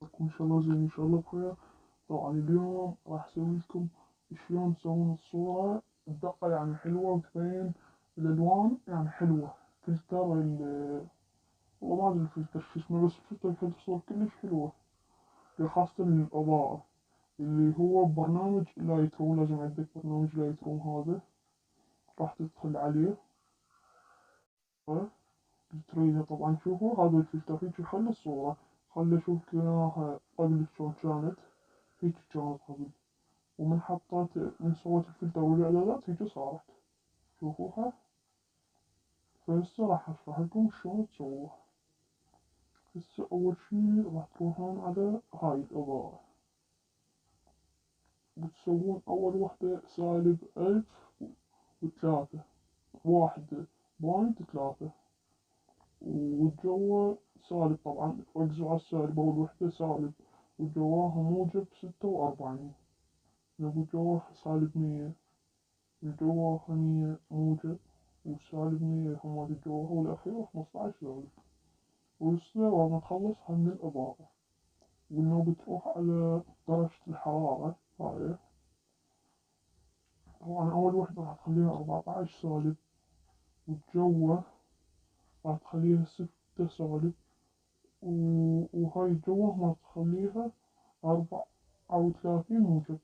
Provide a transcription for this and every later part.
إن شاء الله زين، إن شاء الله بخير. طبعا اليوم راح أسوي لكم شلون تسوون الصورة بدقة يعني حلوة وتبين الألوان يعني حلوة. فلتر والله ما أدري الفلتر شو اسمه، بس فلتر صور كلش حلوة، خاصة الإضاءة اللي هو برنامج لايت روم. لازم عندك برنامج لايت روم، هذا راح تدخل عليه تريده. طبعا شوفوا هذا الفلتر هيك يخلي الصورة، خلي شوف إياها قبل شلون كانت، هيك كانت قبل، ومن حطيت من سويت الفلتر والإعدادات هيك صارت. شوفوها. فهسه راح أشرح لكم شلون تسووها. هسه أول شي راح تروحون على هاي الإضاءة، بتسوون أول وحدة -1003، 1.3، والجوا سالب. طبعا ركزوا على السالب، أول وحدة سالب وجواها -46، لو جواها -100، الجواها 100 موجب، -100 هما الجواها، والأخيرة 15 سالب. وهسه بعد ما تخلص من الإضاءة، وإنه بتروح على درجة الحرارة هاي. طبعا أول وحدة راح تخليها 14 سالب، والجوة راح تخليها 6 سالب، وهاي الجوة ما تخليها 34 موجب،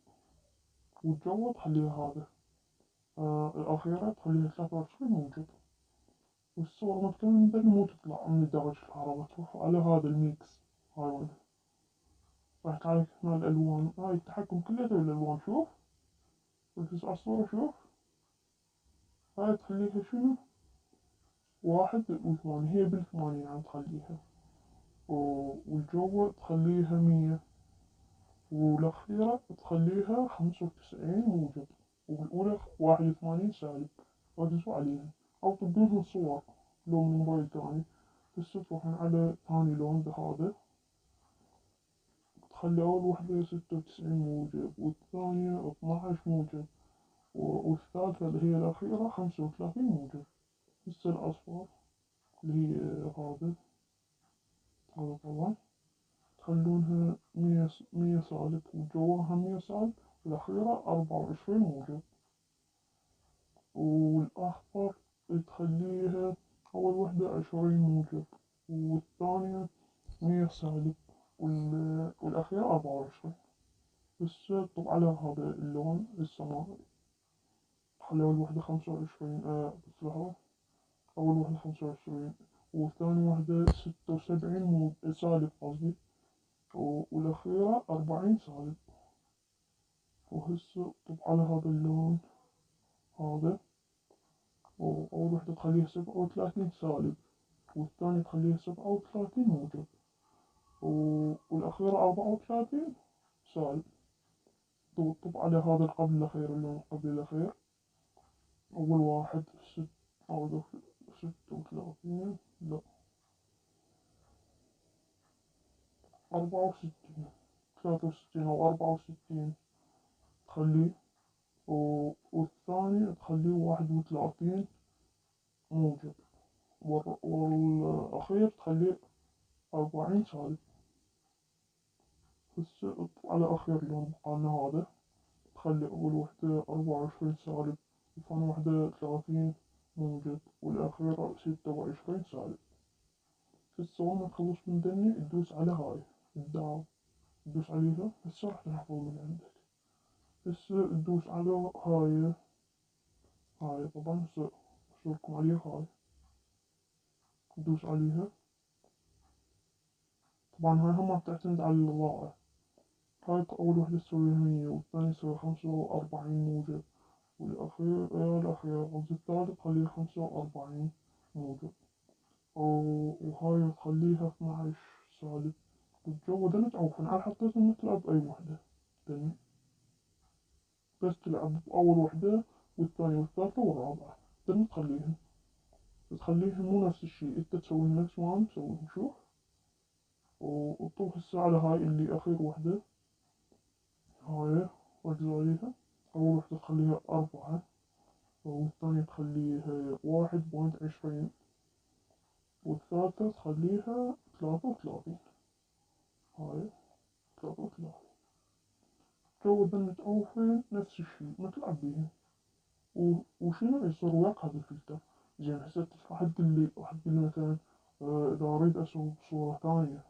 والجوة تخليها هذا الأخيرة تخليها 23 موجب. والصور ما تكون بدل مو تطلع من درجة الحرارة، تروح على هذا الميكس. هاي وين راح تعرف هنا الألوان، هاي التحكم كله بالألوان. شوف ركز على الصورة، شوف هاي تخليها شنو 1 و8، هي بال8 يعني تخليها، والجوة تخليها 100، والأخيرة تخليها 95 موجب، والأولى 81 سالب. ركزوا عليها، أو تبدون صور لون من موبايل تاني. هسه تروحون على ثاني لون بهذا، تخلي أول وحدة 96 موجب، والثانية 12 موجب، والثالثة اللي هي الأخيرة 35 موجب. هسه الأصفر اللي هي هذا طبعا تخلونها 100 سالب، وجواها 100 سالب، والأخيرة 24 موجب. والأخضر تخليها أول وحدة 20 موجب، والثانية 100 سالب، والأخيرة 24. هسه طب على هذا اللون السماوي، خلي أول وحدة 25، بس لحظة، أول وحدة 25، وثاني وحدة 76 سالب قصدي، والأخيرة 40 سالب. وهسه طب على هذا اللون هذا، وأول وحدة تخليها 37 سالب، والثانية تخليها 37 موجب، والأخيرة 34 سالب. طب على هذا القبل الأخير، اللون قبل الأخير، أول واحد هذا 36، لا 64، 63 أو 64 تخليه، والثاني تخليه 31 موجب، والأخير تخليه 40 سالب. هسه على آخر لون بقالنا هذا، تخلي أول وحدة 24 سالب، وثاني وحدة 30 موجب، والأخيرة 26 سالب. هسه وين ما تخلص من دني تدوس على هاي الداو، تدوس عليها. هسه راح تحفظ من عندك. هسه تدوس على هاي طبعا هسه أشوفكم عليها. هاي تدوس عليها. طبعا هاي هم تعتمد على الإضاءة. هاي أول وحدة تسويها 100، والثانية تسوي 45 موجب، الأخير قصدي الثالث تخليه 45 موجب، وهاي تخليها 12 سالب. والجو دني تعوفن، أنا حطيت إنك تلعب بأي وحدة دني، بس تلعب بأول وحدة والثانية والثالثة والرابعة دني تخليهن مو نفس الشي، انت تسويهن نفس ما أنا مسويهن. شوف، وطوف هسه على هاي اللي آخر وحدة، هاي ركزوا عليها. أول وحدة تخليها 4، والثانية تخليها 1.20، والثالثة تخليها 33. هاي جو ذنة أوفن نفس الشي ما تلعب بيها. وشنو يصير وياك هذا الفلتر. زين هسه راح تقلي مثلا إذا أريد أسوي بصورة ثانية،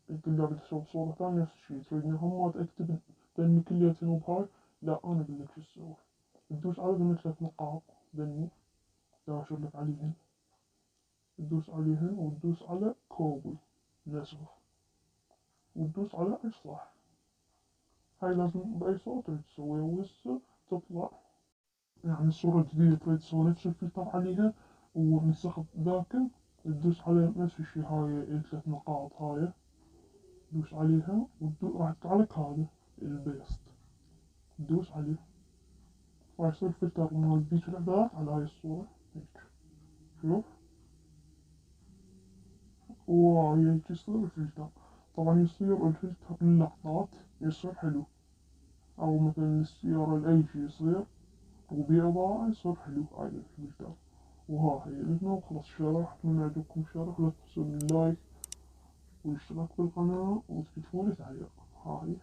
تقول لي أريد أسوي بصورة ثانية نفس الشي، تريدني همات أكتب ذني كلياتن بهاي، لا أنا أقول لك شو تسوي. تدوس على ذني 3 نقاط ذني داشر لك عليهن، تدوس عليهن وتدوس على كوبي نسخ، وتدوس على إصلاح. هاي لازم بأي صورة تريد تسويها، وهسه تطلع يعني الصورة الجديدة تريد تسوي نفس الفلتر عليها ونسخت ذاك، تدوس على نفس الشي هاي ال3 نقاط هاي، تدوس عليها راح يطلع لك هذا البيست، تدوس عليه راح يصير فلتر مال بيج الإعدادات على هاي الصورة هيك. شوف وهيك يصير الفلتر. طبعا يصير الفلتر للقطات يصير حلو، أو مثلا السيارة لأي شي يصير، وبإضاءة يصير حلو هاي الفلتر. وها هي لنا وخلص شرح. أتمنى يعجبكم الشرح، لا تنسون اللايك والاشتراك بالقناة وتكتبولي تعليق. هاي